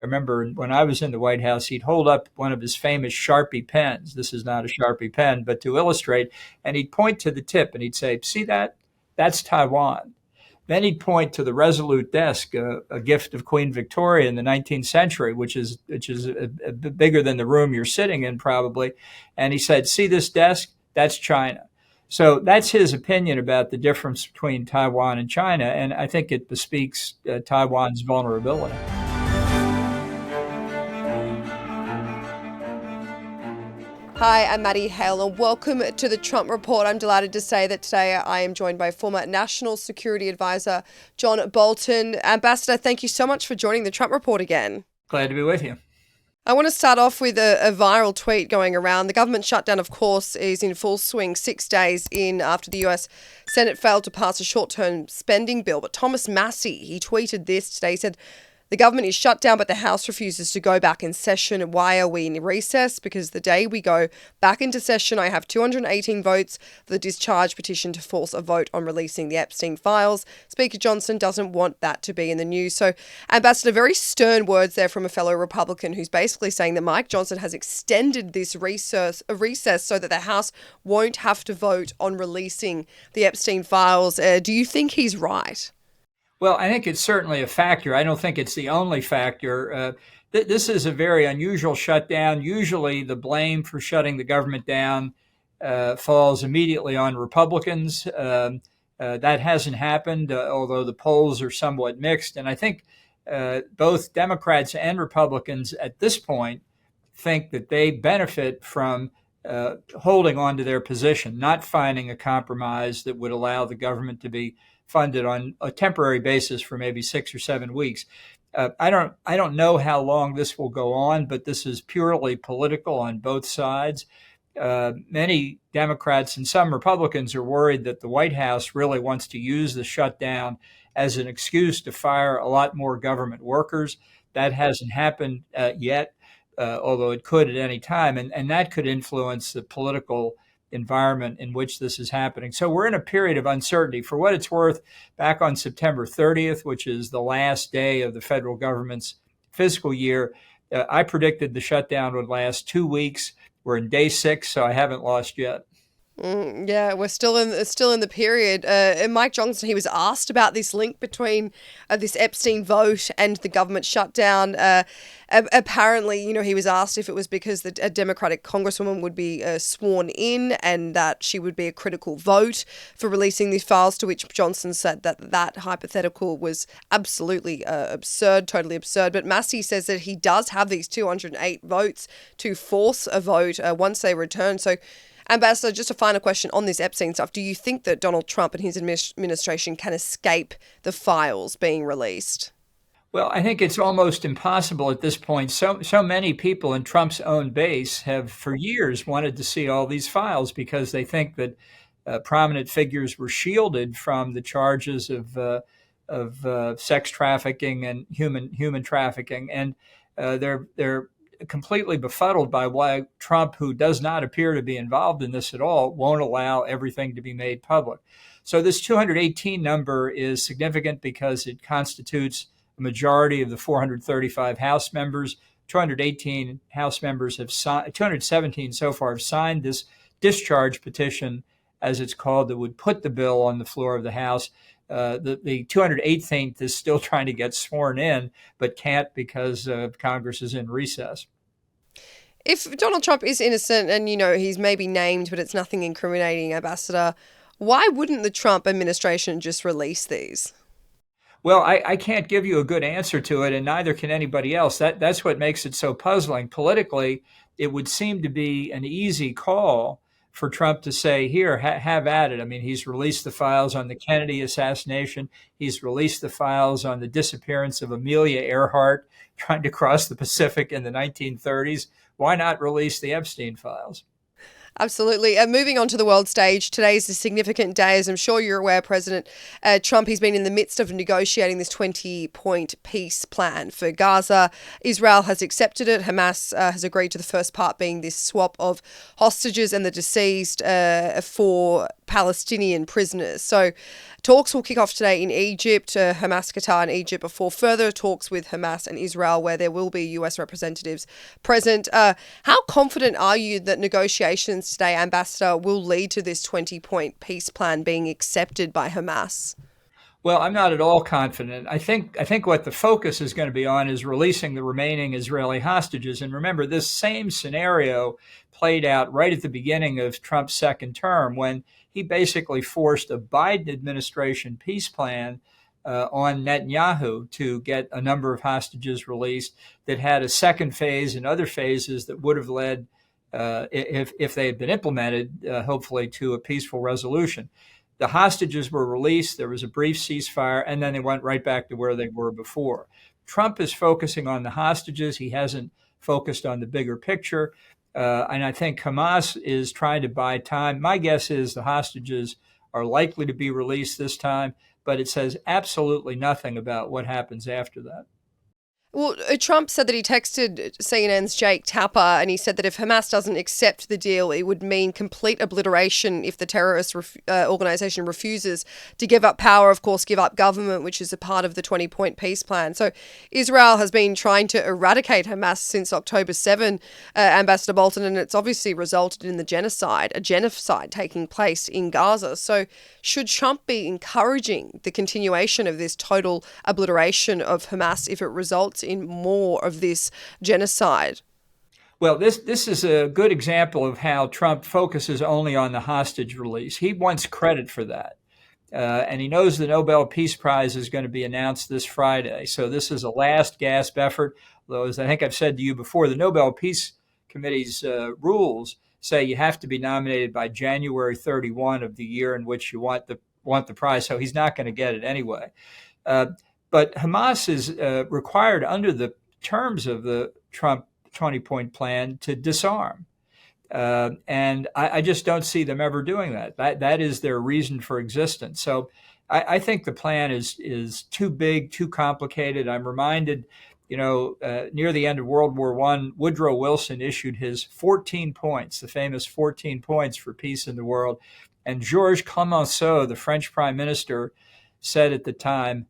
remember when I was in the White House, he'd hold up one of his famous Sharpie pens. This is not a Sharpie pen, but to illustrate, and he'd point to the tip and he'd say, "See that? That's Taiwan." Then he'd point to the Resolute desk, a gift of Queen Victoria in the 19th century, which is a bit bigger than the room you're sitting in probably. And he said, "See this desk? That's China." So that's his opinion about the difference between Taiwan and China, and I think it bespeaks Taiwan's vulnerability. Hi, I'm Maddie, Hale, and welcome to the Trump Report. I'm delighted to say that today I am joined by former National Security Advisor John Bolton. Ambassador, thank you so much for joining the Trump Report again. Glad to be with you. I want to start off with a viral tweet going around. The government shutdown, of course, is in full swing 6 days in after the US Senate failed to pass a short-term spending bill. But Thomas Massie, he tweeted this today. He said, "The government is shut down, but the House refuses to go back in session. Why are we in recess? Because the day we go back into session, I have 218 votes for the discharge petition to force a vote on releasing the Epstein files. Speaker Johnson doesn't want that to be in the news." So, Ambassador, very stern words there from a fellow Republican who's basically saying that Mike Johnson has extended this recess so that the House won't have to vote on releasing the Epstein files. Do you think he's right? Well, I think it's certainly a factor. I don't think it's the only factor. This is a very unusual shutdown. Usually the blame for shutting the government down falls immediately on Republicans. That hasn't happened, although the polls are somewhat mixed. And I think both Democrats and Republicans at this point think that they benefit from holding on to their position, not finding a compromise that would allow the government to be funded on a temporary basis for maybe 6 or 7 weeks. I don't know how long this will go on, but this is purely political on both sides. Many Democrats and some Republicans are worried that the White House really wants to use the shutdown as an excuse to fire a lot more government workers. That hasn't happened yet, although it could at any time, and that could influence the political environment in which this is happening. So we're in a period of uncertainty. For what it's worth, back on September 30th, which is the last day of the federal government's fiscal year, I predicted the shutdown would last 2 weeks. We're in day 6, so I haven't lost yet. Yeah, we're still in the period. And Mike Johnson, he was asked about this link between this Epstein vote and the government shutdown. Apparently, he was asked if it was because a Democratic congresswoman would be sworn in and that she would be a critical vote for releasing these files, to which Johnson said that hypothetical was absolutely absurd, totally absurd. But Massie says that he does have these 208 votes to force a vote once they return. So, Ambassador, just a final question on this Epstein stuff. Do you think that Donald Trump and his administration can escape the files being released? Well, I think it's almost impossible at this point. So many people in Trump's own base have for years wanted to see all these files because they think that prominent figures were shielded from the charges of sex trafficking and human trafficking, and they're completely befuddled by why Trump, who does not appear to be involved in this at all, won't allow everything to be made public. So this 218 number is significant because it constitutes a majority of the 435 House members. 218 House members have signed, 217 so far have signed this discharge petition, as it's called, that would put the bill on the floor of the House. The 218th is still trying to get sworn in, but can't because Congress is in recess. If Donald Trump is innocent and, he's maybe named, but it's nothing incriminating, Ambassador, why wouldn't the Trump administration just release these? Well, I can't give you a good answer to it, and neither can anybody else. That's what makes it so puzzling. Politically, it would seem to be an easy call for Trump to say, here, have at it. I mean, he's released the files on the Kennedy assassination. He's released the files on the disappearance of Amelia Earhart trying to cross the Pacific in the 1930s. Why not release the Epstein files? Absolutely. Moving on to the world stage, today is a significant day. As I'm sure you're aware, President Trump, he's been in the midst of negotiating this 20-point peace plan for Gaza. Israel has accepted it. Hamas has agreed to the first part being this swap of hostages and the deceased for Palestinian prisoners. So talks will kick off today in Egypt, Hamas, Qatar and Egypt, before further talks with Hamas and Israel, where there will be US representatives present. How confident are you that negotiations today, Ambassador, will lead to this 20-point peace plan being accepted by Hamas? Well, I'm not at all confident. I think what the focus is going to be on is releasing the remaining Israeli hostages. And remember, this same scenario played out right at the beginning of Trump's second term when he basically forced a Biden administration peace plan on Netanyahu to get a number of hostages released that had a second phase and other phases that would have led, if they had been implemented, hopefully to a peaceful resolution. The hostages were released, there was a brief ceasefire, and then they went right back to where they were before. Trump is focusing on the hostages. He hasn't focused on the bigger picture. And I think Hamas is trying to buy time. My guess is the hostages are likely to be released this time, but it says absolutely nothing about what happens after that. Well, Trump said that he texted CNN's Jake Tapper and he said that if Hamas doesn't accept the deal, it would mean complete obliteration if the terrorist organisation refuses to give up power, of course, give up government, which is a part of the 20-point peace plan. So Israel has been trying to eradicate Hamas since October 7, Ambassador Bolton, and it's obviously resulted in a genocide taking place in Gaza. So should Trump be encouraging the continuation of this total obliteration of Hamas if it results in more of this genocide? Well, this is a good example of how Trump focuses only on the hostage release. He wants credit for that. And he knows the Nobel Peace Prize is going to be announced this Friday. So this is a last gasp effort. Though, as I think I've said to you before, the Nobel Peace Committee's rules say you have to be nominated by January 31 of the year in which you want the prize. So he's not going to get it anyway. But Hamas is required under the terms of the Trump 20-point plan to disarm. And I just don't see them ever doing that. That is their reason for existence. So I think the plan is too big, too complicated. I'm reminded, near the end of World War I, Woodrow Wilson issued his 14 points, the famous 14 points for peace in the world. And Georges Clemenceau, the French prime minister, said at the time,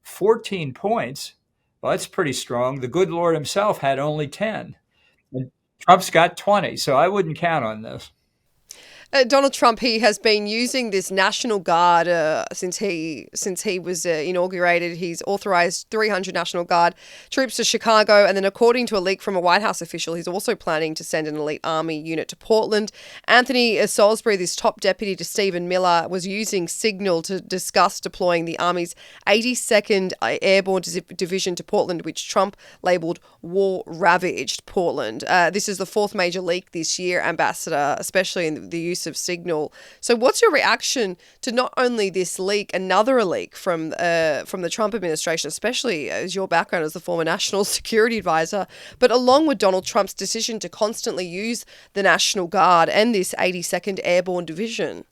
14 points, well, that's pretty strong. The good Lord himself had only 10. And Trump's got 20, so I wouldn't count on this. Donald Trump, he has been using this National Guard since he was inaugurated. He's authorized 300 National Guard troops to Chicago. And then according to a leak from a White House official, he's also planning to send an elite army unit to Portland. Anthony Salisbury, this top deputy to Stephen Miller, was using Signal to discuss deploying the Army's 82nd Airborne Division to Portland, which Trump labelled war-ravaged Portland. This is the fourth major leak this year, Ambassador, especially in the use of Signal. So what's your reaction to not only this leak, another leak from the Trump administration, especially as your background as the former national security advisor, but along with Donald Trump's decision to constantly use the National Guard and this 82nd Airborne Division?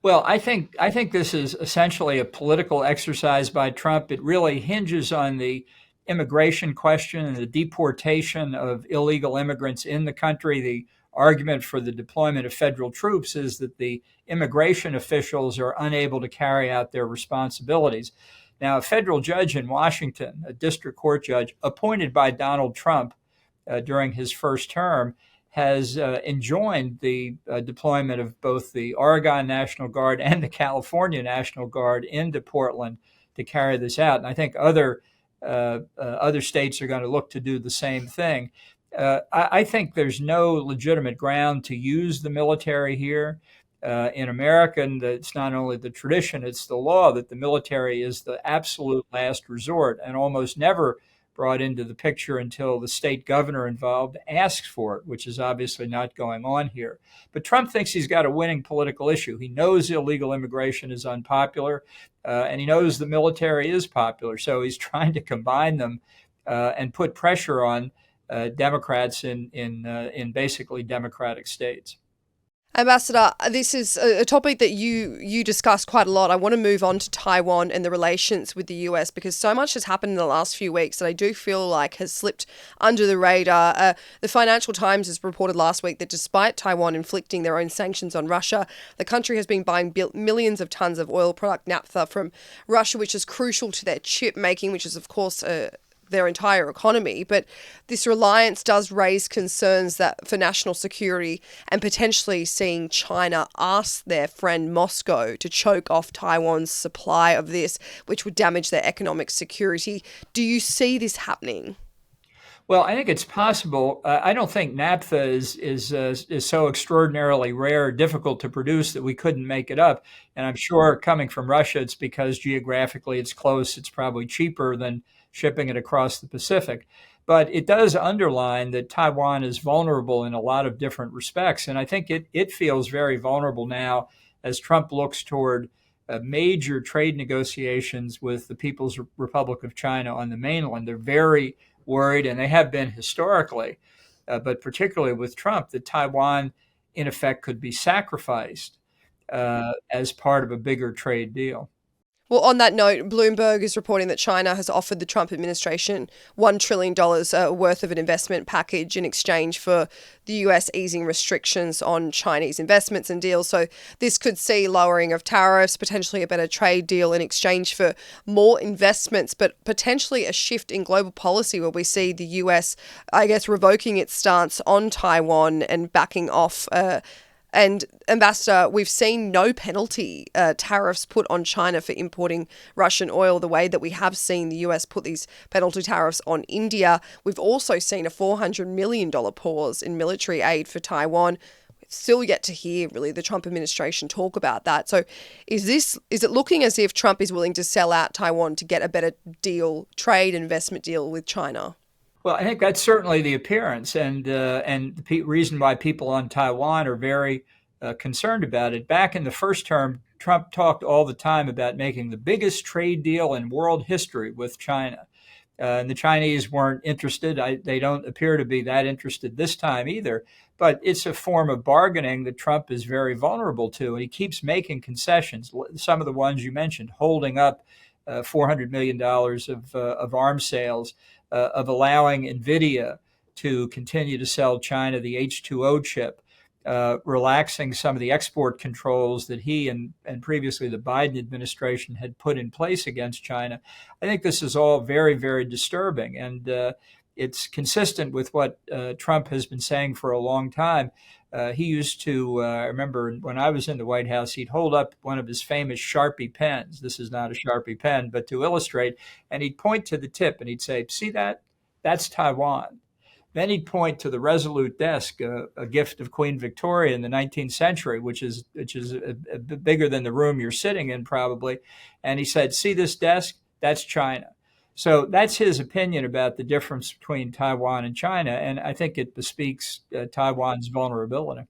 Well, I think this is essentially a political exercise by Trump. It really hinges on the immigration question and the deportation of illegal immigrants in the country. The argument for the deployment of federal troops is that the immigration officials are unable to carry out their responsibilities. Now, a federal judge in Washington, a district court judge appointed by Donald Trump during his first term, has enjoined the deployment of both the Oregon National Guard and the California National Guard into Portland to carry this out. And I think other states are going to look to do the same thing. I think there's no legitimate ground to use the military here. In America, and it's not only the tradition, it's the law that the military is the absolute last resort and almost never brought into the picture until the state governor involved asks for it, which is obviously not going on here. But Trump thinks he's got a winning political issue. He knows illegal immigration is unpopular, and he knows the military is popular. So he's trying to combine them and put pressure on Democrats in basically democratic states. Ambassador, this is a topic that you discuss quite a lot. I want to move on to Taiwan and the relations with the US because so much has happened in the last few weeks that I do feel like has slipped under the radar. The Financial Times has reported last week that despite Taiwan inflicting their own sanctions on Russia, the country has been buying millions of tons of oil product naphtha from Russia, which is crucial to their chip making, which is, of course, their entire economy. But this reliance does raise concerns that for national security and potentially seeing China ask their friend Moscow to choke off Taiwan's supply of this, which would damage their economic security. Do you see this happening? Well, I think it's possible. I don't think naphtha is so extraordinarily rare, difficult to produce that we couldn't make it up. And I'm sure coming from Russia, it's because geographically it's close. It's probably cheaper than shipping it across the Pacific. But it does underline that Taiwan is vulnerable in a lot of different respects. And I think it feels very vulnerable now as Trump looks toward major trade negotiations with the People's Republic of China on the mainland. They're very worried, and they have been historically, but particularly with Trump, that Taiwan, in effect, could be sacrificed as part of a bigger trade deal. Well, on that note, Bloomberg is reporting that China has offered the Trump administration $1 trillion worth of an investment package in exchange for the US easing restrictions on Chinese investments and deals. So this could see lowering of tariffs, potentially a better trade deal in exchange for more investments, but potentially a shift in global policy where we see the US, I guess, revoking its stance on Taiwan and backing off and Ambassador, we've seen no penalty tariffs put on China for importing Russian oil the way that we have seen the US put these penalty tariffs on India. We've also seen a $400 million pause in military aid for Taiwan. We've still yet to hear really the Trump administration talk about that. So is it looking as if Trump is willing to sell out Taiwan to get a better deal, trade investment deal with China? Well, I think that's certainly the appearance, and the reason why people on Taiwan are very concerned about it. Back in the first term, Trump talked all the time about making the biggest trade deal in world history with China. And the Chinese weren't interested. They don't appear to be that interested this time either. But it's a form of bargaining that Trump is very vulnerable to. And he keeps making concessions, some of the ones you mentioned, holding up $400 million of arms sales, of allowing NVIDIA to continue to sell China the H2O chip, relaxing some of the export controls that he and previously the Biden administration had put in place against China. I think this is all very, very disturbing. And it's consistent with what Trump has been saying for a long time. He used to, I remember when I was in the White House, he'd hold up one of his famous Sharpie pens. This is not a Sharpie pen, but to illustrate. And he'd point to the tip and he'd say, "See that? That's Taiwan." Then he'd point to the Resolute desk, a gift of Queen Victoria in the 19th century, which is a bigger than the room you're sitting in probably. And he said, "See this desk? That's China." So that's his opinion about the difference between Taiwan and China, and I think it bespeaks Taiwan's vulnerability.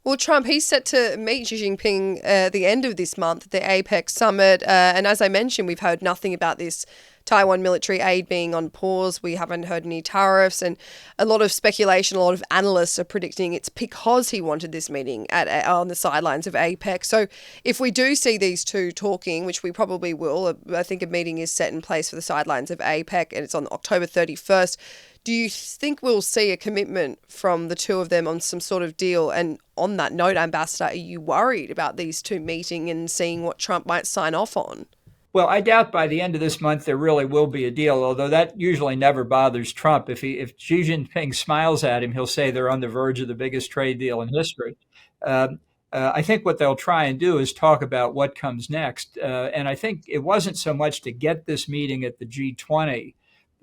Well, Trump, he's set to meet Xi Jinping at the end of this month at the APEC summit. And as I mentioned, we've heard nothing about this Taiwan military aid being on pause. We haven't heard any tariffs, and a lot of speculation, a lot of analysts are predicting it's because he wanted this meeting on the sidelines of APEC. So if we do see these two talking, which we probably will, I think a meeting is set in place for the sidelines of APEC and it's on October 31st. Do you think we'll see a commitment from the two of them on some sort of deal? And on that note, Ambassador, are you worried about these two meeting and seeing what Trump might sign off on? Well, I doubt by the end of this month there really will be a deal, although that usually never bothers Trump. If Xi Jinping smiles at him, he'll say they're on the verge of the biggest trade deal in history. I think what they'll try and do is talk about what comes next. And I think it wasn't so much to get this meeting at the G20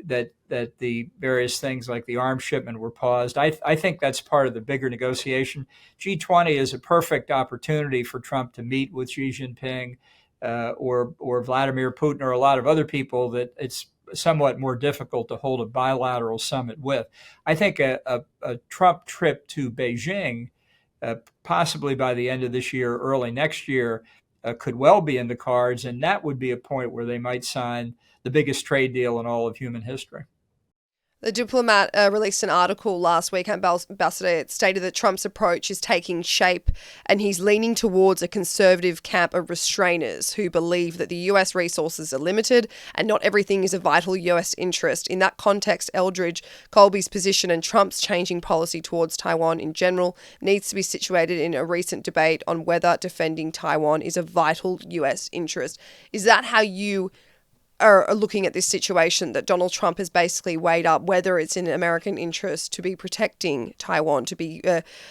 that the various things like the arms shipment were paused. I think that's part of the bigger negotiation. G20 is a perfect opportunity for Trump to meet with Xi Jinping or Vladimir Putin or a lot of other people that it's somewhat more difficult to hold a bilateral summit with. I think a Trump trip to Beijing, possibly by the end of this year, early next year, could well be in the cards, and that would be a point where they might sign the biggest trade deal in all of human history. The Diplomat released an article last week, Ambassador. It stated that Trump's approach is taking shape and he's leaning towards a conservative camp of restrainers who believe that the US resources are limited and not everything is a vital US interest. In that context, Eldridge, Colby's position and Trump's changing policy towards Taiwan in general needs to be situated in a recent debate on whether defending Taiwan is a vital US interest. Is that how you are looking at this situation, that Donald Trump has basically weighed up whether it's in American interest to be protecting Taiwan, to be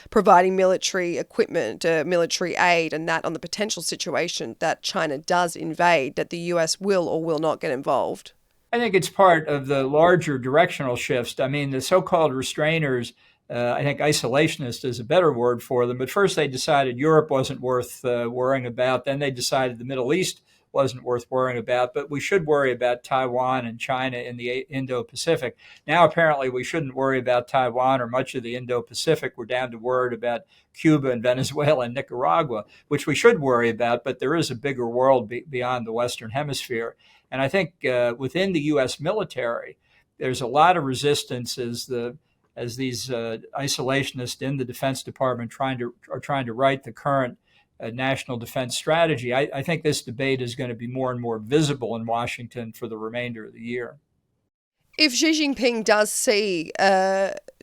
providing military equipment, military aid, and that on the potential situation that China does invade, that the US will or will not get involved? I think it's part of the larger directional shifts. I mean, the so-called restrainers, I think isolationist is a better word for them. But first they decided Europe wasn't worth worrying about. Then they decided the Middle East wasn't worth worrying about, but we should worry about Taiwan and China in the Indo-Pacific. Now, apparently, we shouldn't worry about Taiwan or much of the Indo-Pacific. We're down to worried about Cuba and Venezuela and Nicaragua, which we should worry about, but there is a bigger world beyond the Western Hemisphere. And I think within the U.S. military, there's a lot of resistance as these isolationists in the Defense Department are trying to write the current national defense strategy. I think this debate is going to be more and more visible in Washington for the remainder of the year. If Xi Jinping does see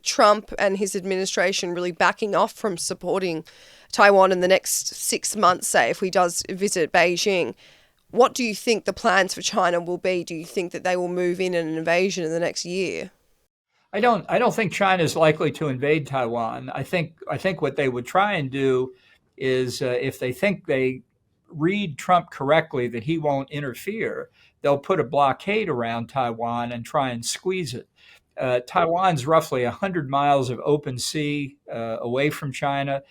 Trump and his administration really backing off from supporting Taiwan in the next 6 months, say, if he does visit Beijing, what do you think the plans for China will be? Do you think that they will move in an invasion in the next year? I don't think China is likely to invade Taiwan. I think what they would try and do is if they think they read Trump correctly, that he won't interfere, they'll put a blockade around Taiwan and try and squeeze it. Taiwan's roughly 100 miles of open sea away from China.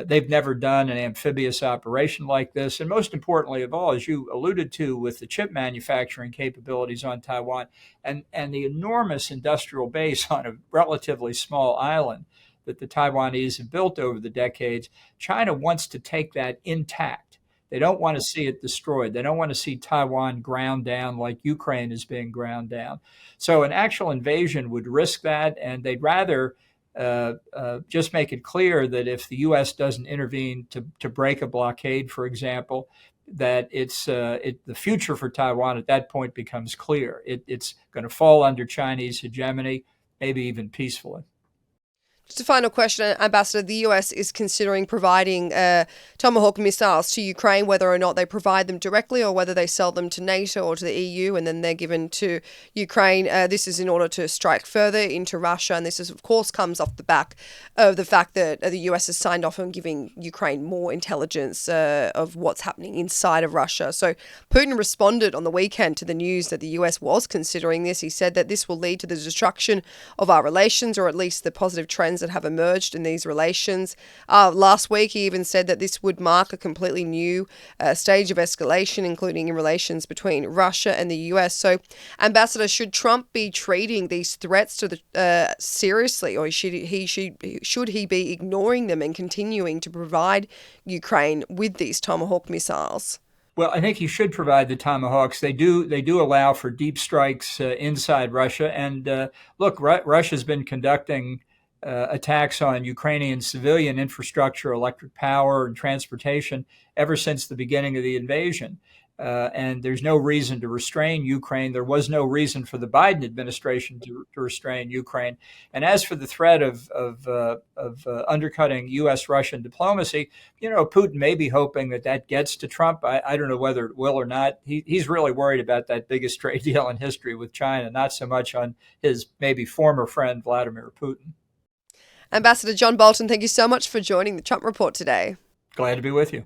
They've never done an amphibious operation like this. And most importantly of all, as you alluded to with the chip manufacturing capabilities on Taiwan and the enormous industrial base on a relatively small island that the Taiwanese have built over the decades, China wants to take that intact. They don't want to see it destroyed. They don't want to see Taiwan ground down like Ukraine is being ground down. So an actual invasion would risk that, and they'd rather just make it clear that if the U.S. doesn't intervene to break a blockade, for example, that the future for Taiwan at that point becomes clear. It's going to fall under Chinese hegemony, maybe even peacefully. Just a final question, Ambassador. The US is considering providing Tomahawk missiles to Ukraine, whether or not they provide them directly or whether they sell them to NATO or to the EU and then they're given to Ukraine. This is in order to strike further into Russia. And this, is, of course, comes off the back of the fact that the US has signed off on giving Ukraine more intelligence of what's happening inside of Russia. So Putin responded on the weekend to the news that the US was considering this. He said that this will lead to the destruction of our relations, or at least the positive trends that have emerged in these relations. Last week, he even said that this would mark a completely new stage of escalation, including in relations between Russia and the US. So, Ambassador, should Trump be treating these threats to the seriously, or should he be ignoring them and continuing to provide Ukraine with these Tomahawk missiles? Well, I think he should provide the Tomahawks. They do allow for deep strikes inside Russia. And look, Russia's been conducting attacks on Ukrainian civilian infrastructure, electric power, and transportation ever since the beginning of the invasion. And there's no reason to restrain Ukraine. There was no reason for the Biden administration to restrain Ukraine. And as for the threat of undercutting U.S.-Russian diplomacy, Putin may be hoping that gets to Trump. I don't know whether it will or not. He's really worried about that biggest trade deal in history with China, not so much on his maybe former friend, Vladimir Putin. Ambassador John Bolton, thank you so much for joining the Trump Report today. Glad to be with you.